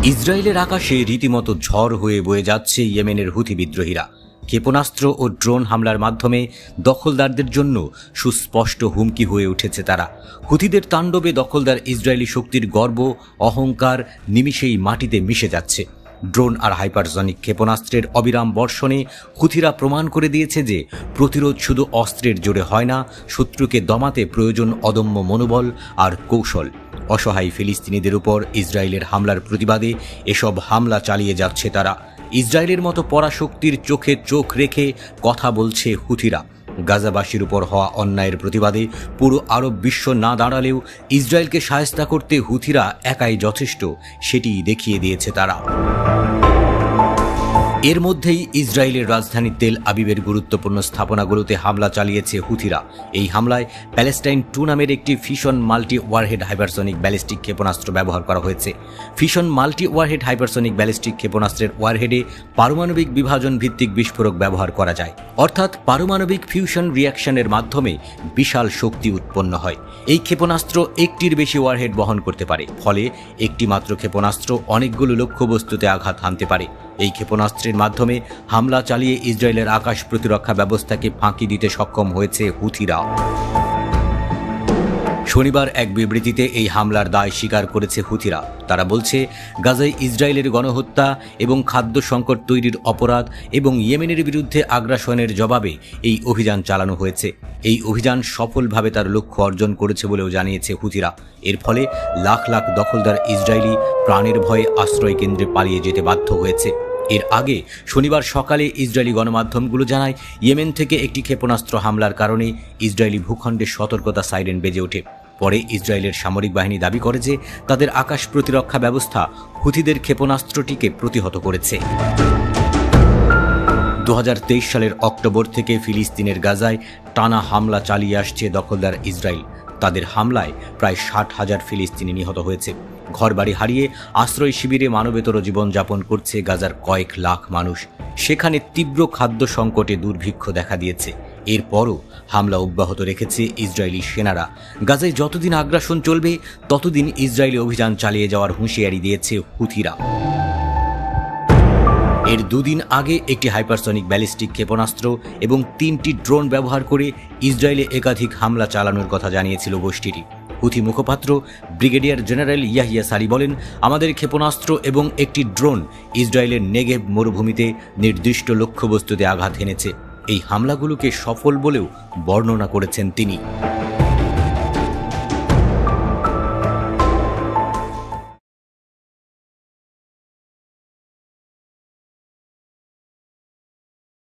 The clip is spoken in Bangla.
ইসরায়েলের আকাশে রীতিমতো ঝড় হয়ে বয়ে যাচ্ছে ইয়েমেনের হুথি বিদ্রোহীরা। ক্ষেপণাস্ত্র ও ড্রোন হামলার মাধ্যমে দখলদারদের জন্য সুস্পষ্ট হুমকি হয়ে উঠেছে তারা। হুথিদের তাণ্ডবে দখলদার ইসরায়েলি শক্তির গর্ব অহংকার নিমিষেই মাটিতে মিশে যাচ্ছে। ড্রোন আর হাইপারসনিক ক্ষেপণাস্ত্রের অবিরাম বর্ষণে হুথিরা প্রমাণ করে দিয়েছে যে প্রতিরোধ শুধু অস্ত্রের জোরে হয় না, শত্রুকে দমাতে প্রয়োজন অদম্য মনোবল আর কৌশল। অসহায় ফিলিস্তিনিদের উপর ইসরায়েলের হামলার প্রতিবাদে এসব হামলা চালিয়ে যাচ্ছে তারা। ইসরায়েলের মতো পরাশক্তির চোখে চোখ রেখে কথা বলছে হুথিরা। গাজাবাসীর উপর হওয়া অন্যায়ের প্রতিবাদে পুরো আরব বিশ্ব না দাঁড়ালেও ইসরায়েলকে শায়েস্তা করতে হুথিরা একাই যথেষ্ট, সেটি দেখিয়ে দিয়েছে তারা। এর মধ্যেই ইসরায়েলের রাজধানী তেল আবিবের গুরুত্বপূর্ণ স্থাপনাগুলোতে হামলা চালিয়েছে হুথিরা। এই হামলায় প্যালেস্টাইন 2 নামের একটি fission multi warhead hypersonic ballistic ক্ষেপণাস্ত্র ব্যবহার করা হয়েছে। Fission multi warhead hypersonic ballistic ক্ষেপণাস্ত্রের ওয়ারহেডে পারমাণবিক বিভাজন ভিত্তিক বিস্ফোরক ব্যবহার করা যায়, অর্থাৎ পারমাণবিক ফিউশন রিয়াকশনের মাধ্যমে বিশাল শক্তি উৎপন্ন হয়। এই ক্ষেপণাস্ত্র একটির বেশি ওয়ারহেড বহন করতে পারে, ফলে একটি মাত্র ক্ষেপণাস্ত্র অনেকগুলো লক্ষ্যবস্তুতে আঘাত হানতে পারে। এই ক্ষেপণাস্ত্রের মাধ্যমে হামলা চালিয়ে ইসরায়েলের আকাশ প্রতিরক্ষা ব্যবস্থাকে ফাঁকি দিতে সক্ষম হয়েছে হুথিরা। শনিবার এক বিবৃতিতে এই হামলার দায় স্বীকার করেছে হুথিরা। তারা বলছে, গাজায় ইসরায়েলের গণহত্যা এবং খাদ্য সংকট তৈরির অপরাধ এবং ইয়েমেনের বিরুদ্ধে আগ্রাসনের জবাবে এই অভিযান চালানো হয়েছে। এই অভিযান সফলভাবে তার লক্ষ্য অর্জন করেছে বলেও জানিয়েছে হুথিরা। এর ফলে লাখ লাখ দখলদার ইসরায়েলি প্রাণের ভয়ে আশ্রয় কেন্দ্রে পালিয়ে যেতে বাধ্য হয়েছে। এর আগে শনিবার সকালে ইসরায়েলি গণমাধ্যমগুলো জানায়, ইয়েমেন থেকে একটি ক্ষেপণাস্ত্র হামলার কারণে ইসরায়েলি ভূখণ্ডে সতর্কতা সাইরেন বেজে ওঠে। পরে ইসরায়েলের সামরিক বাহিনী দাবি করে যে তাদের আকাশ প্রতিরক্ষা ব্যবস্থা হুথিদের ক্ষেপণাস্ত্রটিকে প্রতিহত করেছে। 2023 সালের অক্টোবর থেকে ফিলিস্তিনের গাজায় টানা হামলা চালিয়ে আসছে দখলদার ইসরায়েল। তাদের হামলায় প্রায় 60,000 ফিলিস্তিনি নিহত হয়েছে। ঘরবাড়ি হারিয়ে আশ্রয় শিবিরে মানবেতর জীবনযাপন করছে গাজার কয়েক লাখ মানুষ। সেখানে তীব্র খাদ্য সংকটে দুর্ভিক্ষ দেখা দিয়েছে। এরপরও হামলা অব্যাহত রেখেছে ইসরায়েলি সেনারা। গাজায় যতদিন আগ্রাসন চলবে ততদিন ইসরায়েলি অভিযান চালিয়ে যাওয়ার হুঁশিয়ারি দিয়েছে হুথিরা। এর 2 দিন আগে একটি হাইপারসনিক ব্যালিস্টিক ক্ষেপণাস্ত্র এবং 3টি ড্রোন ব্যবহার করে ইসরায়েলে একাধিক হামলা চালানোর কথা জানিয়েছিল গোষ্ঠীটি। হুথি মুখপাত্র ব্রিগেডিয়ার জেনারেল ইয়াহিয়া সারি বলেন, আমাদের ক্ষেপণাস্ত্র এবং একটি ড্রোন ইসরায়েলের নেগেভ মরুভূমিতে নির্দিষ্ট লক্ষ্যবস্তুতে আঘাত হেনেছে। এই হামলাগুলোকে সফল বলেও বর্ণনা করেছেন তিনি।